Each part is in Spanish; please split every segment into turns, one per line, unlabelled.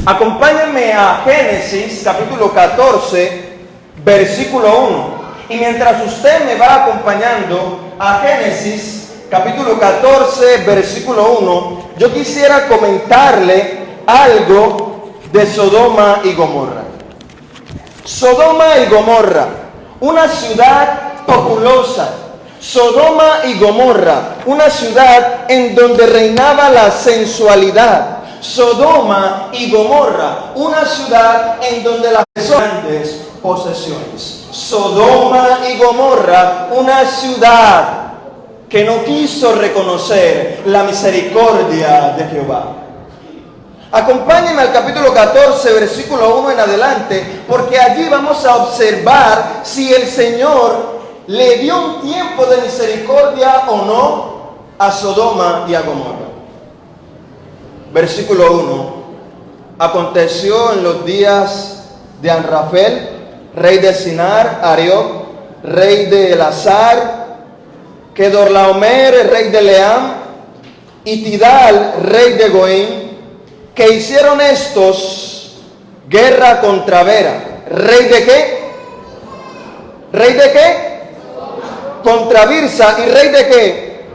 Acompáñenme a Génesis capítulo 14, versículo 1. Y mientras usted me va acompañando a Génesis capítulo 14, versículo 1, yo quisiera comentarle algo de Sodoma y Gomorra. Sodoma y Gomorra, una ciudad populosa. Sodoma y Gomorra, una ciudad en donde reinaba la sensualidad. Sodoma y Gomorra, una ciudad en donde las grandes posesiones. Sodoma y Gomorra, una ciudad que no quiso reconocer la misericordia de Jehová. Acompáñenme al capítulo 14, versículo 1 en adelante, porque allí vamos a observar si el Señor le dio un tiempo de misericordia o no a Sodoma y a Gomorra. Versículo 1. Aconteció en los días de Anrafel, rey de Sinar, Arioc, rey de Elazar, Kedorlaomer, rey de Leam, y Tidal, rey de Goim, que hicieron estos guerra contra Vera. ¿Rey de qué? ¿Rey de qué? Contra Birsa. ¿Y rey de qué?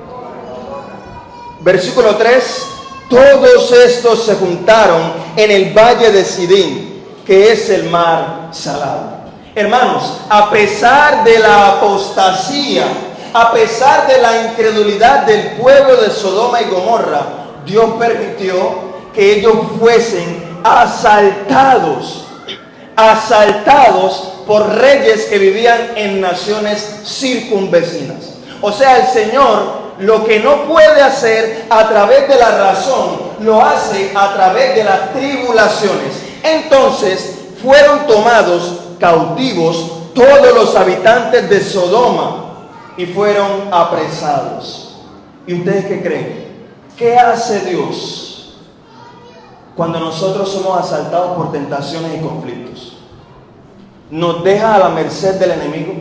Versículo 3. Todos estos se juntaron en el valle de Sidín, que es el mar salado. Hermanos, a pesar de la apostasía, a pesar de la incredulidad del pueblo de Sodoma y Gomorra, Dios permitió que ellos fuesen asaltados por reyes que vivían en naciones circunvecinas. O sea, el Señor lo que no puede hacer a través de la razón, lo hace a través de las tribulaciones. Entonces fueron tomados cautivos todos los habitantes de Sodoma y fueron apresados. ¿Y ustedes qué creen? ¿Qué hace Dios cuando nosotros somos asaltados por tentaciones y conflictos? ¿Nos deja a la merced del enemigo?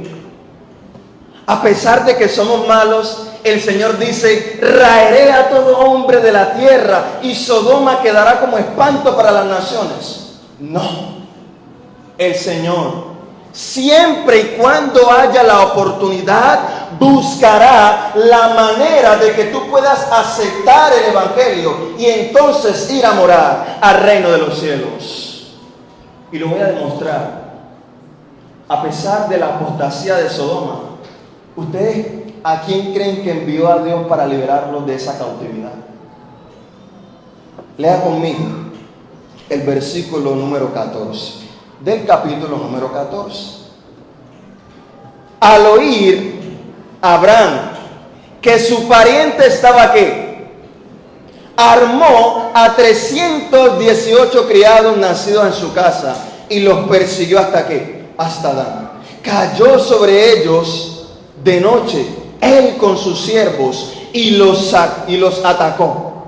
A pesar de que somos malos, el Señor dice: raeré a todo hombre de la tierra y Sodoma quedará como espanto para las naciones. No, el Señor, siempre y cuando haya la oportunidad, buscará la manera de que tú puedas aceptar el Evangelio y entonces ir a morar al reino de los cielos. Y lo voy a demostrar. A pesar de la apostasía de Sodoma, ¿ustedes a quién creen que envió a Dios para liberarlos de esa cautividad? Lea conmigo el versículo número 14 del capítulo número 14. Al oír Abraham que su pariente estaba ¿qué? Armó a 318 criados nacidos en su casa y los persiguió hasta ¿qué? Hasta Dan. Cayó sobre ellos de noche, él con sus siervos, y los atacó.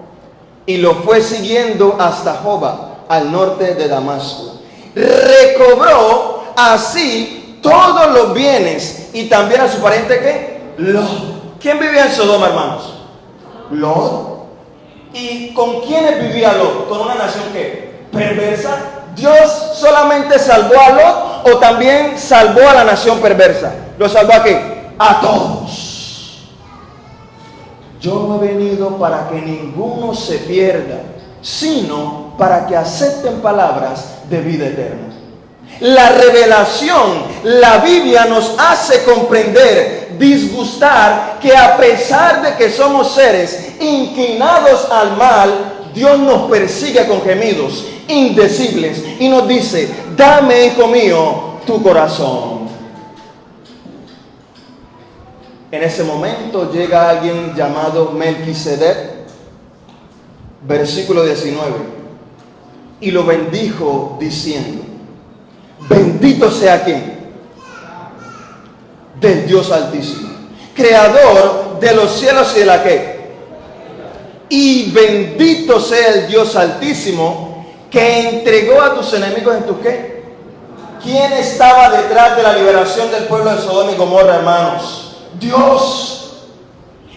Y los fue siguiendo hasta Joba, al norte de Damasco. Recobró así todos los bienes y también a su pariente ¿qué? Lot. ¿Quién vivía en Sodoma, hermanos? Lot. ¿Y con quiénes vivía Lot? ¿Con una nación qué? Perversa. ¿Dios solamente salvó a Lot o también salvó a la nación perversa? ¿Lo salvó a qué? A todos. Yo no he venido para que ninguno se pierda, sino para que acepten palabras de vida eterna. La revelación, la Biblia nos hace comprender, disgustar, que a pesar de que somos seres inclinados al mal, Dios nos persigue con gemidos indecibles y nos dice: dame, hijo mío, tu corazón. En ese momento llega alguien llamado Melquisedec, versículo 19, y lo bendijo diciendo: bendito sea quien, del Dios Altísimo, creador de los cielos y de la qué. Y bendito sea el Dios Altísimo que entregó a tus enemigos en tu qué. ¿Quién estaba detrás de la liberación del pueblo de Sodoma y Gomorra, hermanos? Dios.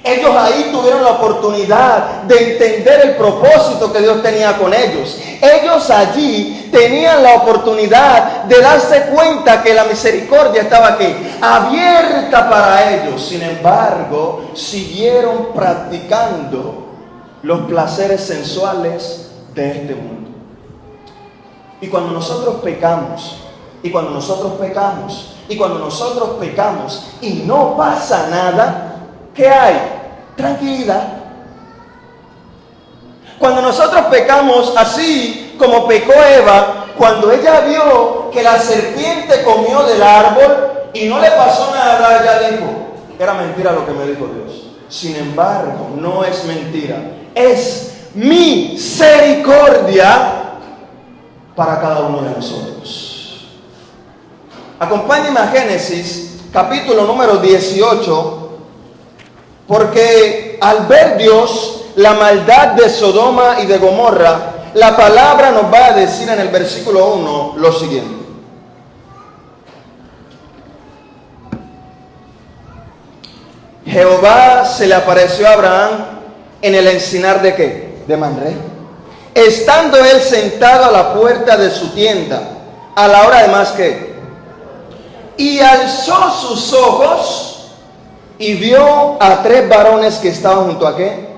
Ellos ahí tuvieron la oportunidad de entender el propósito que Dios tenía con ellos. Ellos allí tenían la oportunidad de darse cuenta que la misericordia estaba aquí, abierta para ellos. Sin embargo, siguieron practicando los placeres sensuales de este mundo. Y cuando nosotros pecamos, y cuando nosotros pecamos y no pasa nada, ¿qué hay? Tranquilidad. Cuando nosotros pecamos así como pecó Eva, cuando ella vio que la serpiente comió del árbol y no le pasó nada, ella dijo, era mentira lo que me dijo Dios. Sin embargo, no es mentira, es misericordia para cada uno de nosotros. Acompáñenme a Génesis, capítulo número 18, porque al ver Dios la maldad de Sodoma y de Gomorra, la palabra nos va a decir en el versículo 1 lo siguiente. Jehová se le apareció a Abraham en el encinar de ¿qué? De Mamre, estando él sentado a la puerta de su tienda, a la hora de más que, y alzó sus ojos y vio a 3 varones que estaban junto a ¿qué?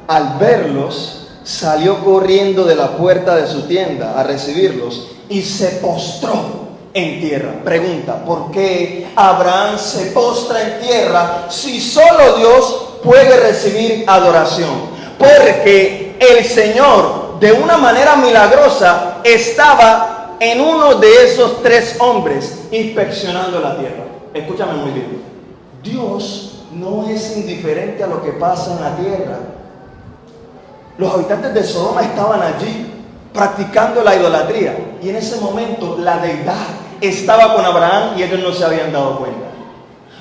Al verlos, salió corriendo de la puerta de su tienda a recibirlos y se postró en tierra. Pregunta, ¿por qué Abraham se postra en tierra si solo Dios puede recibir adoración? Porque el Señor, de una manera milagrosa, estaba en uno de esos 3 hombres inspeccionando la tierra. Escúchame muy bien. Dios no es indiferente a lo que pasa en la tierra. Los habitantes de Sodoma estaban allí practicando la idolatría, y en ese momento la deidad estaba con Abraham y ellos no se habían dado cuenta.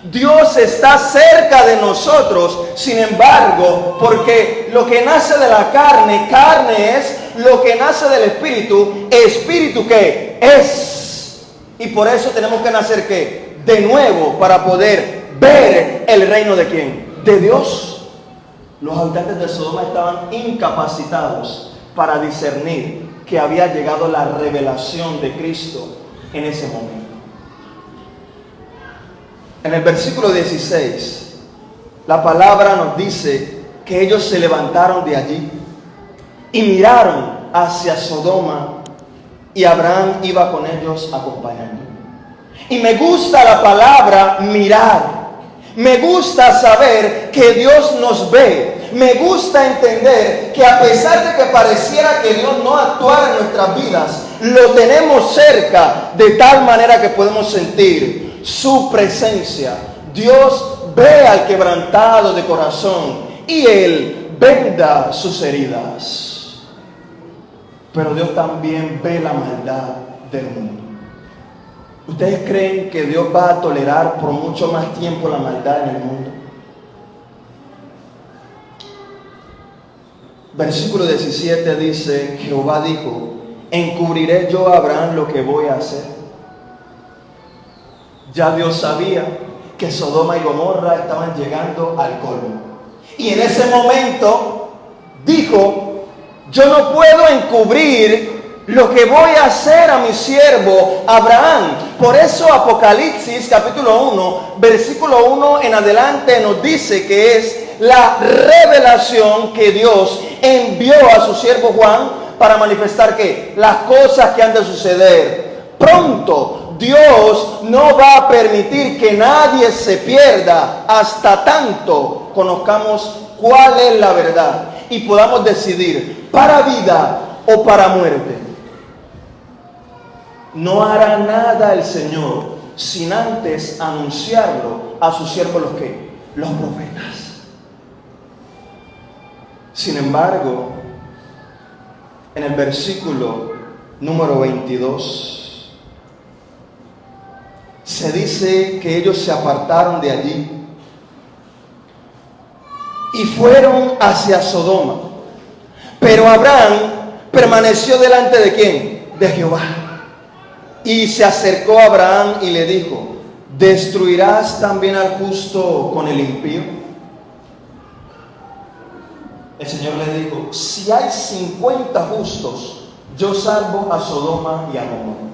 Dios está cerca de nosotros, sin embargo, porque lo que nace de la carne, carne es; lo que nace del espíritu, espíritu ¿qué? Es. Y por eso tenemos que nacer ¿qué? De nuevo, para poder ver el reino de ¿quién? De Dios. Los habitantes de Sodoma estaban incapacitados para discernir que había llegado la revelación de Cristo en ese momento. En el versículo 16, la palabra nos dice que ellos se levantaron de allí y miraron hacia Sodoma, y Abraham iba con ellos acompañando. Y me gusta la palabra mirar. Me gusta saber que Dios nos ve. Me gusta entender que a pesar de que pareciera que Dios no actuara en nuestras vidas, lo tenemos cerca de tal manera que podemos sentir su presencia. Dios ve al quebrantado de corazón y Él venda sus heridas. Pero Dios también ve la maldad del mundo. ¿Ustedes creen que Dios va a tolerar por mucho más tiempo la maldad en el mundo? Versículo 17 dice, Jehová dijo, ¿encubriré yo a Abraham lo que voy a hacer? Ya Dios sabía que Sodoma y Gomorra estaban llegando al colmo. Y en ese momento dijo, yo no puedo encubrir lo que voy a hacer a mi siervo Abraham. Por eso Apocalipsis capítulo 1, versículo 1 en adelante nos dice que es la revelación que Dios envió a su siervo Juan para manifestar que las cosas que han de suceder pronto. Dios no va a permitir que nadie se pierda hasta tanto conozcamos cuál es la verdad y podamos decidir para vida o para muerte. No hará nada el Señor sin antes anunciarlo a sus siervos los profetas. Sin embargo, en el versículo número 22, se dice que ellos se apartaron de allí y fueron hacia Sodoma. Pero Abraham permaneció delante de ¿quién? De Jehová. Y se acercó a Abraham y le dijo, ¿destruirás también al justo con el impío? el Señor le dijo, si hay 50 justos, yo salvo a Sodoma y a Gomorra.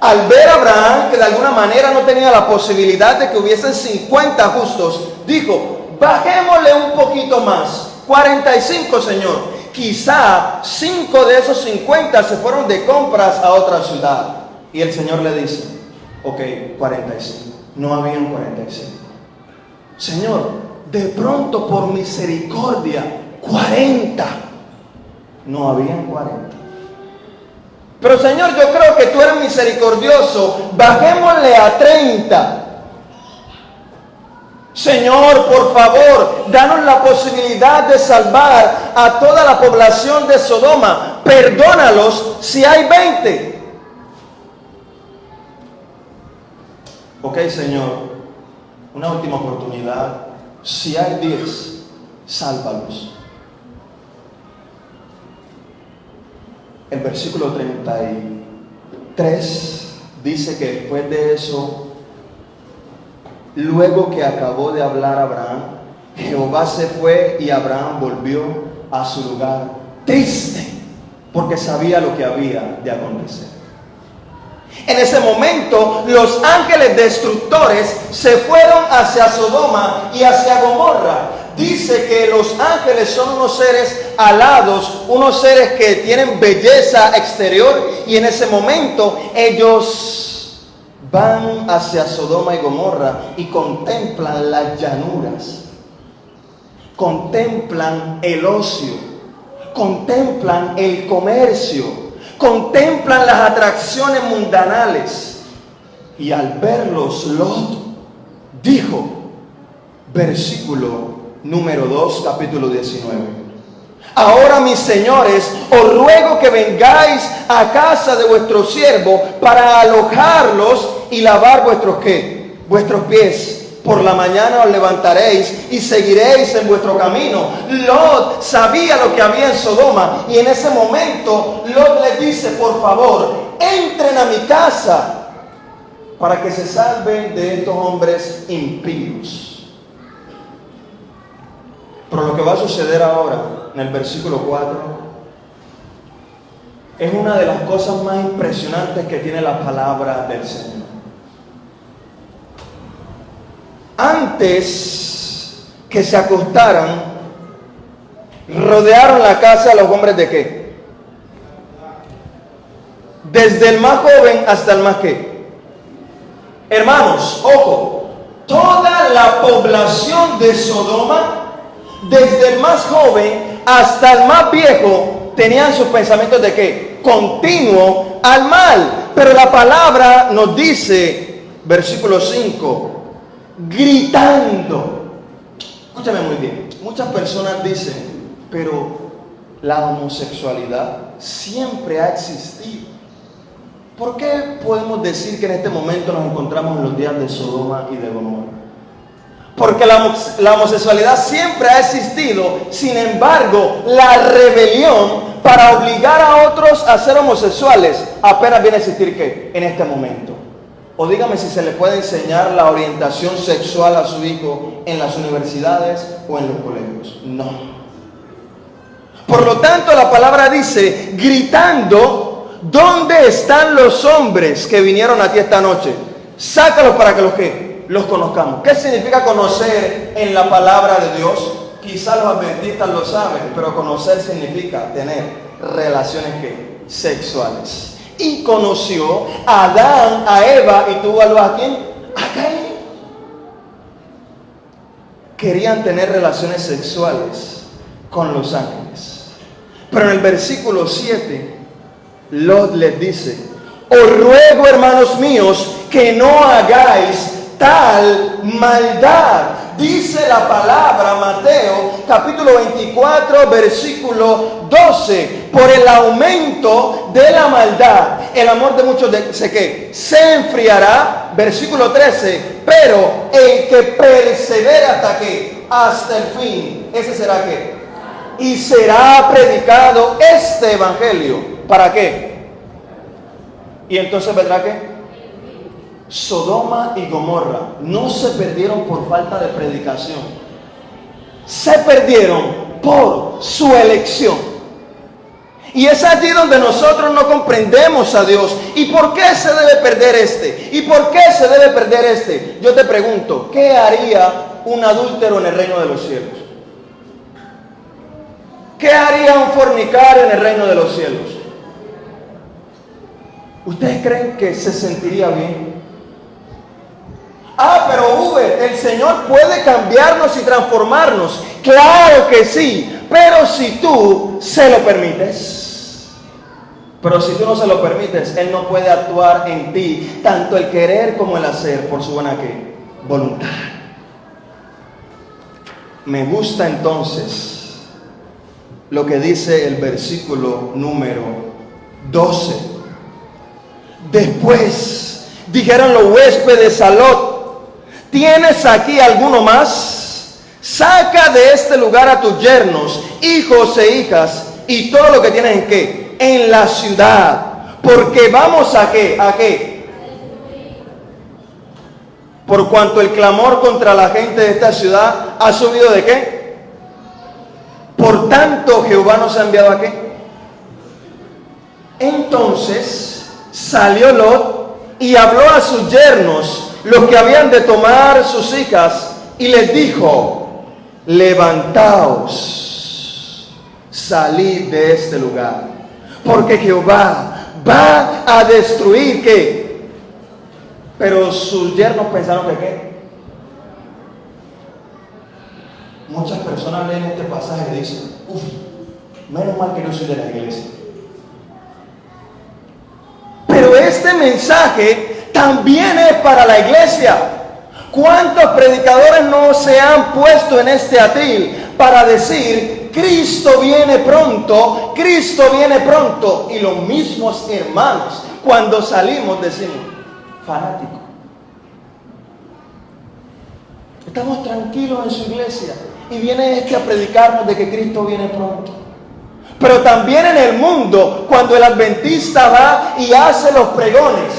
Al ver a Abraham que de alguna manera no tenía la posibilidad de que hubiesen 50 justos, dijo, bajémosle un poquito más, 45, Señor. Quizá 5 de esos 50 se fueron de compras a otra ciudad. Y el Señor le dice, ok, 45. No habían 45. Señor, de pronto por misericordia, 40. No habían 40. Pero Señor, yo creo que tú eres misericordioso, bajémosle a 30. Señor, por favor, danos la posibilidad de salvar a toda la población de Sodoma. Perdónalos si hay 20. Ok, Señor, una última oportunidad. Si hay 10, sálvalos. El versículo 33 dice que después de eso, luego que acabó de hablar Abraham, Jehová se fue y Abraham volvió a su lugar triste, porque sabía lo que había de acontecer. En ese momento, los ángeles destructores se fueron hacia Sodoma y hacia Gomorra. Dice que los ángeles son unos seres alados, unos seres que tienen belleza exterior, y en ese momento ellos van hacia Sodoma y Gomorra y contemplan las llanuras, contemplan el ocio, contemplan el comercio, contemplan las atracciones mundanales. Y al verlos, Lot dijo, versículo número 2, capítulo 19: ahora, mis señores, os ruego que vengáis a casa de vuestro siervo para alojarlos y lavar vuestros ¿qué? Vuestros pies. Por la mañana os levantaréis y seguiréis en vuestro camino. Lot sabía lo que había en Sodoma, y en ese momento Lot les dice, por favor, entren a mi casa para que se salven de estos hombres impíos. Pero lo que va a suceder ahora, en el versículo 4, es una de las cosas más impresionantes que tiene la palabra del Señor. Antes que se acostaran, rodearon la casa a los hombres de ¿qué? Desde el más joven hasta el más ¿qué? Hermanos, ojo, toda la población de Sodoma, desde el más joven hasta el más viejo, tenían sus pensamientos de ¿qué? Continuo al mal. Pero la palabra nos dice, versículo 5, gritando. Escúchame muy bien. Muchas personas dicen, pero la homosexualidad siempre ha existido. ¿Por qué podemos decir que en este momento nos encontramos en los días de Sodoma y de Gomorra? Porque la homosexualidad siempre ha existido. Sin embargo, la rebelión para obligar a otros a ser homosexuales apenas viene a existir ¿qué? En este momento. O dígame si se le puede enseñar la orientación sexual a su hijo en las universidades o en los colegios. No. Por lo tanto, la palabra dice, gritando, ¿dónde están los hombres que vinieron aquí esta noche? Sácalos para que los ¿qué? Los conozcamos. ¿Qué significa conocer en la palabra de Dios? Quizás los adventistas lo saben, pero conocer significa tener relaciones ¿qué? Sexuales. Y conoció a Adán, a Eva, y tuvo a quién? A Caín. Querían tener relaciones sexuales con los ángeles. Pero en el versículo 7, Lot les dice, os ruego, hermanos míos, que no hagáis tal maldad. Dice la palabra, Mateo capítulo 24 versículo 12, por el aumento de la maldad el amor de muchos se enfriará. Versículo 13, pero el que persevere hasta ¿qué? Hasta el fin, ese será ¿qué? Y será predicado este evangelio. ¿Para qué? Y entonces vendrá ¿qué? Sodoma y Gomorra no se perdieron por falta de predicación. Se perdieron por su elección. Y es allí donde nosotros no comprendemos a Dios. ¿Y por qué se debe perder este? ¿Y por qué se debe perder este? Yo te pregunto, ¿qué haría un adúltero en el reino de los cielos? ¿Qué haría un fornicario en el reino de los cielos? ¿Ustedes creen que se sentiría bien? Ah, pero Uber, el Señor puede cambiarnos y transformarnos. Claro que sí, pero si tú se lo permites. Pero si tú no se lo permites, Él no puede actuar en ti, tanto el querer como el hacer, por su buena ¿qué? Voluntad. Me gusta entonces lo que dice el versículo número 12. Después dijeron los huéspedes a Lot: ¿tienes aquí alguno más? Saca de este lugar a tus yernos, hijos e hijas, y todo lo que tienes en qué, en la ciudad, porque vamos a qué, por cuanto el clamor contra la gente de esta ciudad ha subido de qué, por tanto Jehová nos ha enviado a qué. Entonces salió Lot y habló a sus yernos, los que habían de tomar sus hijas, y les dijo: levantaos, salid de este lugar, porque Jehová va a destruir ¿qué? Pero sus yernos pensaron que ¿qué? Muchas personas leen este pasaje y dicen: uff, menos mal que no soy de la iglesia. Pero este mensaje también es para la iglesia. ¿Cuántos predicadores no se han puesto en este atril para decir: Cristo viene pronto, Cristo viene pronto? Y los mismos hermanos, cuando salimos, decimos: fanático. Estamos tranquilos en su iglesia y viene este a predicarnos de que Cristo viene pronto. Pero también en el mundo, cuando el adventista va y hace los pregones,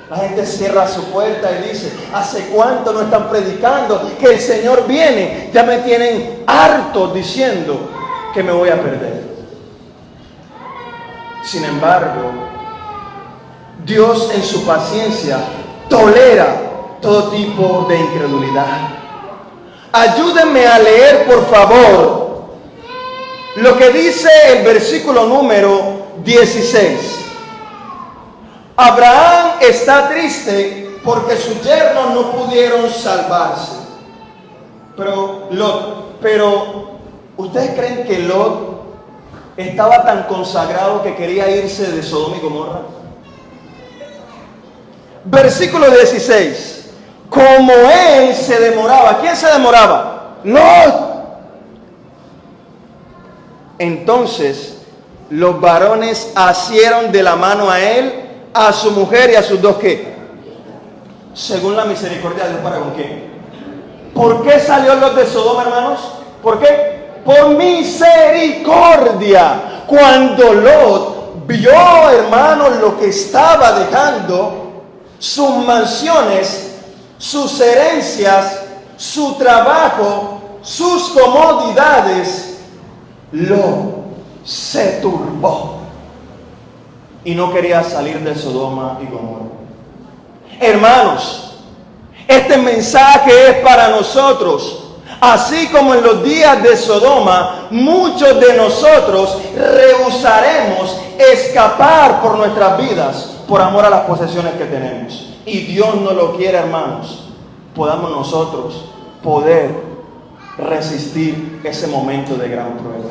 la gente cierra su puerta y dice: ¿hace cuánto no están predicando que el Señor viene? Ya me tienen harto diciendo que me voy a perder. Sin embargo, Dios en su paciencia tolera todo tipo de incredulidad. Ayúdenme a leer, por favor, lo que dice el versículo número 16. Abraham está triste porque sus yernos no pudieron salvarse. Pero ¿ustedes creen que Lot estaba tan consagrado que quería irse de Sodoma y Gomorra? Versículo 16. Como él se demoraba, ¿quién se demoraba? Lot. Entonces los varones asieron de la mano a él, a su mujer y a sus dos ¿qué? Según la misericordia de Dios para con quién. ¿Por qué salió Lot de Sodoma, hermanos? ¿Por qué? Por misericordia. Cuando Lot vio, hermanos, lo que estaba dejando, sus mansiones, sus herencias, su trabajo, sus comodidades, Lot se turbó y no quería salir de Sodoma y Gomorra. Hermanos, este mensaje es para nosotros. Así como en los días de Sodoma, muchos de nosotros rehusaremos escapar por nuestras vidas por amor a las posesiones que tenemos. Y Dios no lo quiere, hermanos. Podamos nosotros poder resistir ese momento de gran prueba.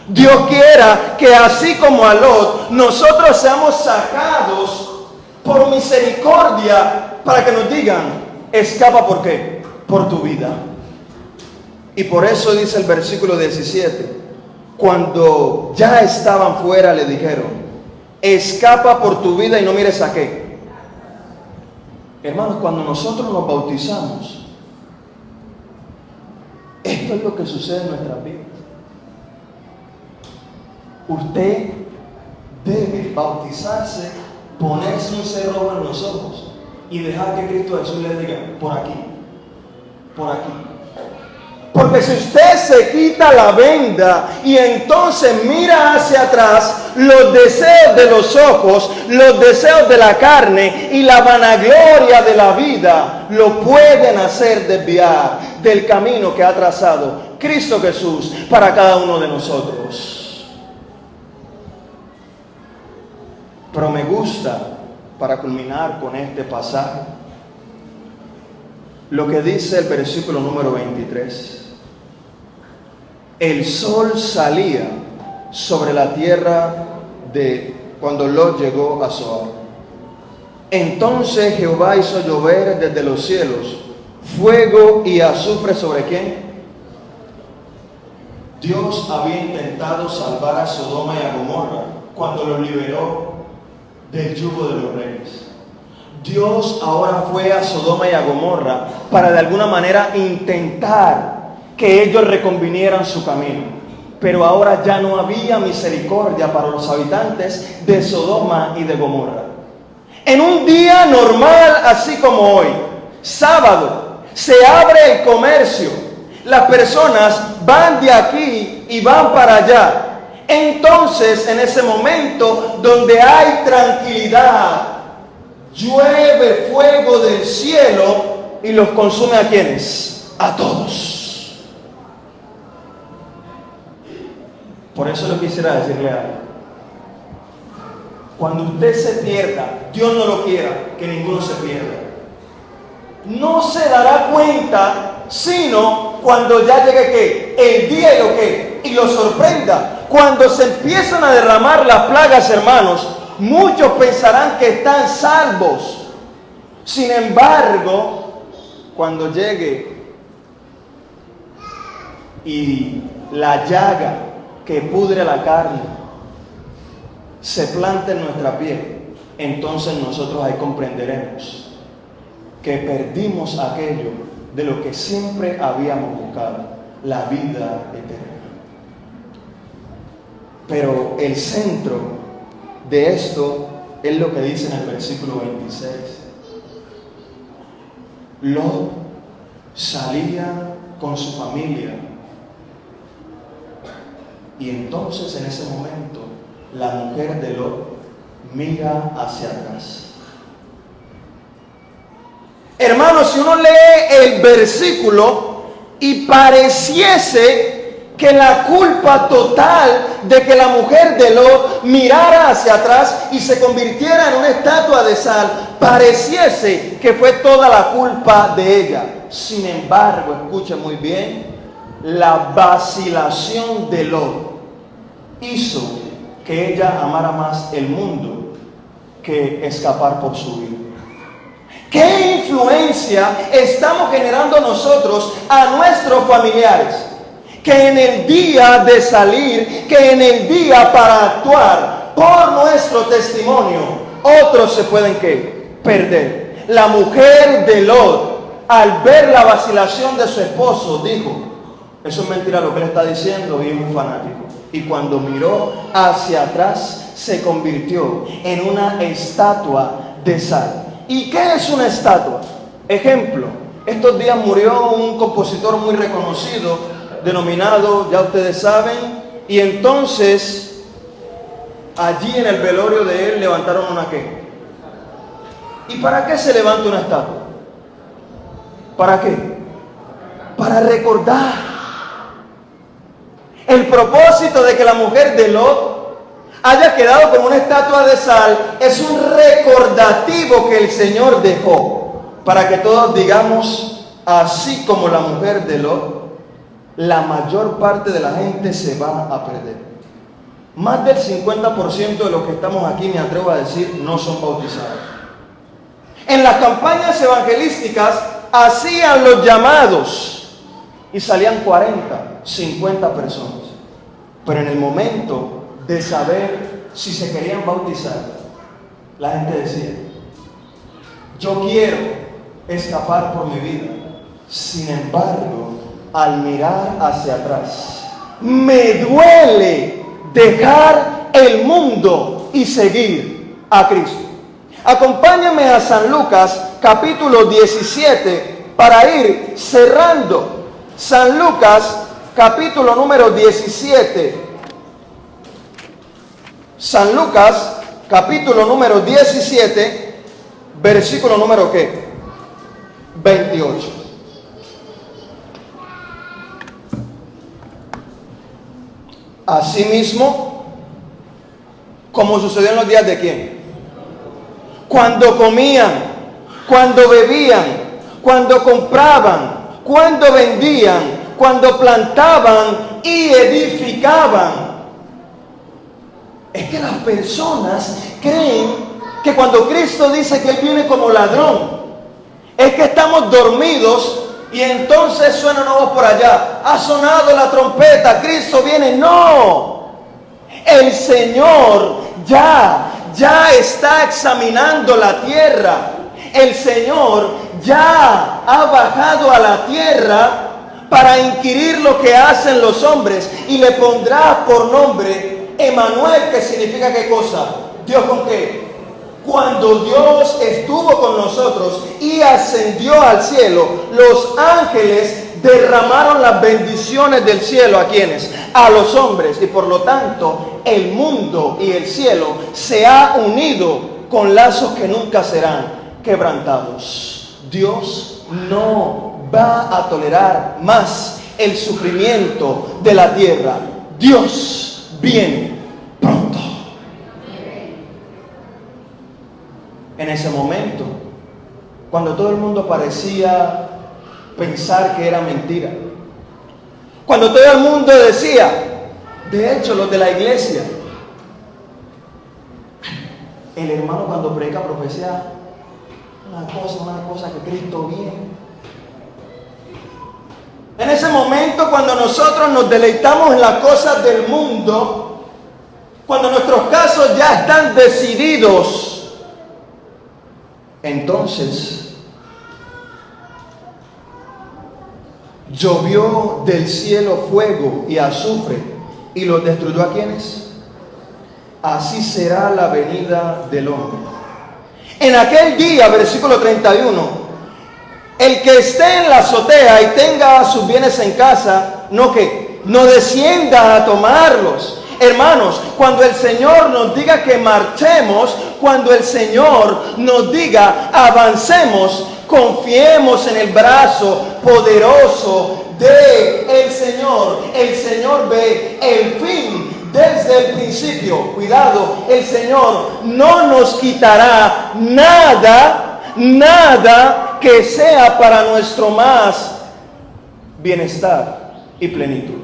Dios quiera que así como a Lot, nosotros seamos sacados por misericordia para que nos digan: escapa, ¿por qué? Por tu vida. Y por eso dice el versículo 17: cuando ya estaban fuera le dijeron: escapa por tu vida y no mires a qué. Hermanos, cuando nosotros nos bautizamos, esto es lo que sucede en nuestras vidas. Usted debe bautizarse, ponerse un cerrojo en los ojos y dejar que Cristo Jesús le diga: por aquí, por aquí. Porque si usted se quita la venda y entonces mira hacia atrás, los deseos de los ojos, los deseos de la carne y la vanagloria de la vida lo pueden hacer desviar del camino que ha trazado Cristo Jesús para cada uno de nosotros. Pero me gusta, para culminar con este pasaje, lo que dice el versículo número 23. El sol salía sobre la tierra cuando Lot llegó a Zoar. Entonces Jehová hizo llover desde los cielos fuego y azufre sobre quién. Dios había intentado salvar a Sodoma y a Gomorra cuando los liberó del yugo de los reyes. Dios ahora fue a Sodoma y a Gomorra para de alguna manera intentar que ellos reconvinieran su camino. Pero ahora ya no había misericordia para los habitantes de Sodoma y de Gomorra. En un día normal, así como hoy, sábado, se abre el comercio. Las personas van de aquí y van para allá. Entonces, en ese momento donde hay tranquilidad, llueve fuego del cielo y los consume ¿a quiénes? A todos. Por eso le quisiera decirle algo. Cuando usted se pierda, Dios no lo quiera, que ninguno se pierda. No se dará cuenta, sino cuando ya llegue ¿qué? El día y lo sorprenda. Cuando se empiezan a derramar las plagas, hermanos, muchos pensarán que están salvos. Sin embargo, cuando llegue y la llaga que pudre la carne se planta en nuestra piel, entonces nosotros ahí comprenderemos que perdimos aquello de lo que siempre habíamos buscado, la vida eterna. Pero el centro de esto es lo que dice en el versículo 26. Lot salía con su familia. Y entonces en ese momento la mujer de Lot mira hacia atrás. Hermanos, si uno lee el versículo y pareciese que la culpa total de que la mujer de Lot mirara hacia atrás y se convirtiera en una estatua de sal, pareciese que fue toda la culpa de ella. Sin embargo, escuche muy bien, la vacilación de Lot hizo que ella amara más el mundo que escapar por su vida. ¿Qué influencia estamos generando nosotros a nuestros familiares? Que en el día de salir, que en el día para actuar por nuestro testimonio, otros se pueden ¿qué? Perder. La mujer de Lot, al ver la vacilación de su esposo, dijo: eso es mentira lo que le está diciendo, y es un fanático. Y cuando miró hacia atrás, se convirtió en una estatua de sal. ¿Y qué es una estatua? Ejemplo, estos días murió un compositor muy reconocido, denominado, ya ustedes saben, y entonces allí en el velorio de él levantaron una ¿qué? ¿Y para qué se levanta una estatua? ¿Para qué? Para recordar. El propósito de que la mujer de Lot haya quedado como una estatua de sal es un recordativo que el Señor dejó para que todos digamos: así como la mujer de Lot, la mayor parte de la gente se va a perder. Más del 50% de los que estamos aquí, me atrevo a decir, no son bautizados. En las campañas evangelísticas hacían los llamados y salían 40, 50 personas. Pero en el momento de saber si se querían bautizar, la gente decía: yo quiero escapar por mi vida. Sin embargo, al mirar hacia atrás, me duele dejar el mundo y seguir a Cristo. Acompáñame a San Lucas capítulo 17 para ir cerrando. San Lucas, capítulo número 17. San Lucas, capítulo número 17, versículo número ¿qué? 28. Asimismo, como sucedió en los días de ¿quién? Cuando comían, cuando bebían, cuando compraban, cuando vendían, cuando plantaban y edificaban. Es que las personas creen que cuando Cristo dice que Él viene como ladrón, es que estamos dormidos y entonces suena una voz por allá. Ha sonado la trompeta, Cristo viene. No, el Señor ya está examinando la tierra. El Señor ya ha bajado a la tierra para inquirir lo que hacen los hombres y le pondrá por nombre Emanuel, que significa ¿qué cosa? ¿Dios con qué? Cuando Dios estuvo con nosotros y ascendió al cielo, los ángeles derramaron las bendiciones del cielo ¿a quiénes? A los hombres, y por lo tanto el mundo y el cielo se ha unido con lazos que nunca serán quebrantados. Dios no va a tolerar más el sufrimiento de la tierra. Dios viene pronto. En ese momento, cuando todo el mundo parecía pensar que era mentira, cuando todo el mundo decía, de hecho los de la iglesia, el hermano cuando predica profecía una cosa que Cristo viene. En ese momento, cuando nosotros nos deleitamos en las cosas del mundo, cuando nuestros casos ya están decididos, entonces llovió del cielo fuego y azufre y los destruyó ¿a quiénes? Así será la venida del hombre. En aquel día, versículo 31, el que esté en la azotea y tenga sus bienes en casa, no descienda a tomarlos. Hermanos, cuando el Señor nos diga que marchemos, cuando el Señor nos diga avancemos, confiemos en el brazo poderoso de el Señor. El Señor ve el fin desde el principio. Cuidado, el Señor no nos quitará nada que sea para nuestro más bienestar y plenitud.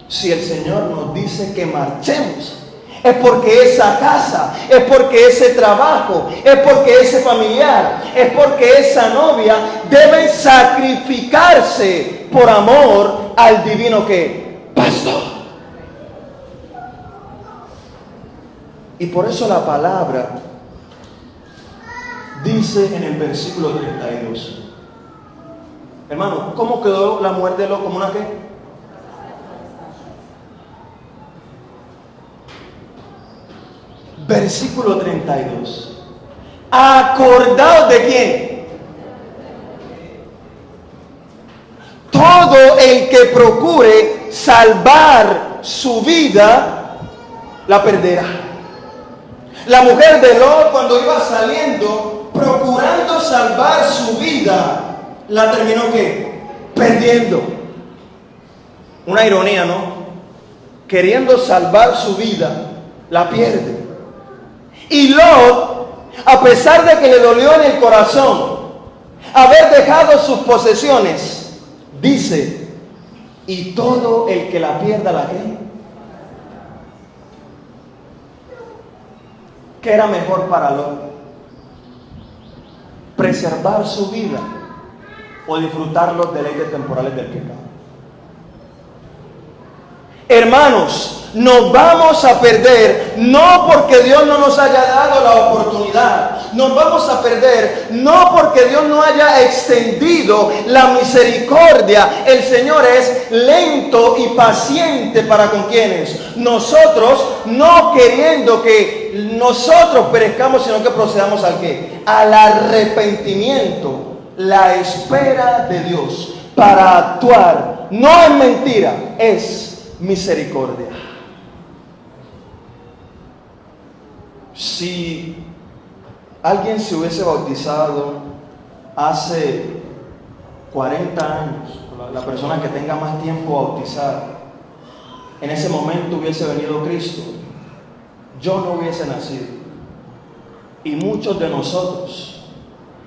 Si el Señor nos dice que marchemos, es porque esa casa, es porque ese trabajo, es porque ese familiar, es porque esa novia deben sacrificarse por amor al divino ¿qué? Pastor. Y por eso la palabra dice en el versículo 32. Hermano, ¿cómo quedó la muerte de Lot? ¿Como una qué? Versículo 32. ¿Acordaos de quién? Todo el que procure salvar su vida, la perderá. La mujer de Lot, cuando iba saliendo, procurando salvar su vida, la terminó ¿qué? Perdiendo. Una ironía, ¿no? Queriendo salvar su vida, la pierde. Y Lot, a pesar de que le dolió en el corazón haber dejado sus posesiones, dice, y todo el que la pierda, ¿la qué? ¿Qué era mejor para Lot? ¿Preservar su vida o disfrutar los deleites temporales del pecado? Hermanos, nos vamos a perder no porque Dios no nos haya dado la oportunidad, nos vamos a perder no porque Dios no haya extendido la misericordia. El Señor es lento y paciente para con quienes. Nosotros no queriendo que nosotros perezcamos, sino que procedamos al ¿qué? Al arrepentimiento, la espera de Dios para actuar. No es mentira, es misericordia. Si alguien se hubiese bautizado hace 40 años, la persona que tenga más tiempo bautizada, en ese momento hubiese venido Cristo, yo no hubiese nacido y muchos de nosotros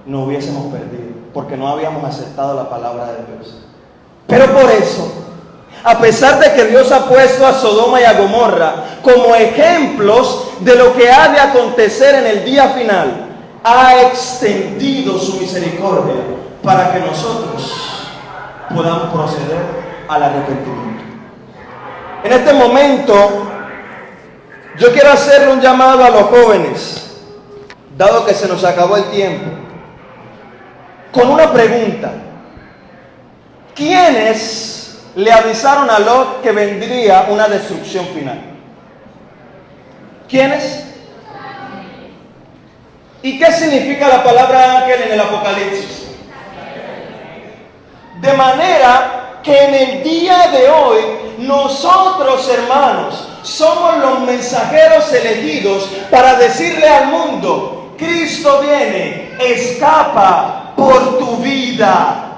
no hubiésemos perdido porque no habíamos aceptado la palabra de Dios. Pero por eso, a pesar de que Dios ha puesto a Sodoma y a Gomorra como ejemplos de lo que ha de acontecer en el día final, ha extendido su misericordia para que nosotros podamos proceder al arrepentimiento. En este momento, yo quiero hacerle un llamado a los jóvenes, dado que se nos acabó el tiempo, con una pregunta. ¿Quiénes le avisaron a Lot que vendría una destrucción final? ¿Quiénes? ¿Y qué significa la palabra ángel en el Apocalipsis? De manera que en el día de hoy, nosotros, hermanos, somos los mensajeros elegidos para decirle al mundo: Cristo viene, escapa por tu vida.